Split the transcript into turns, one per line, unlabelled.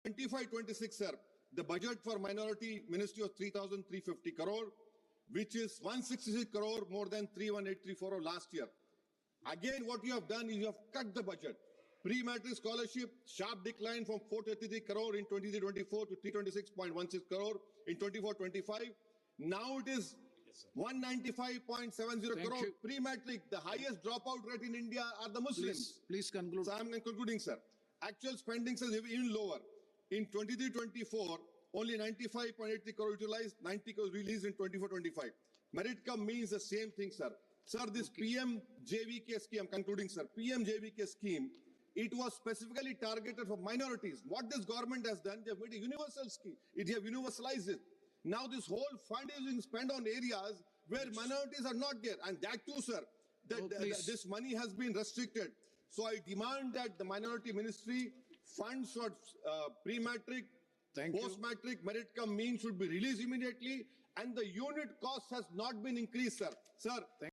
25-26, sir, the budget for minority ministry was 3,350 crore, which is 166 crore more than 318,340 of last year. Again, what you have done is you have cut the budget. Pre-matric scholarship, sharp decline from 433 crore in 23-24 to 326.16 crore in 24-25. Now it is 195.70 crore. Pre-matric, the highest dropout rate in India are the Muslims.
Please conclude.
So I am concluding, sir. Actual spendings is even lower. In 23-24, only 95.80 crore utilized, 90 crore released in 24-25. Merit come means the same thing, sir. Sir, this PM-JVK scheme, I'm concluding, sir. PM-JVK scheme, it was specifically targeted for minorities. What this government has done, they have made a universal scheme. They have universalized it. Now this whole fund is being spent on areas where minorities are not there. And that too, sir, this money has been restricted. So I demand that the minority ministry funds for pre-matric, post-matric, merit come means should be released immediately, and the unit cost has not been increased, sir. Sir.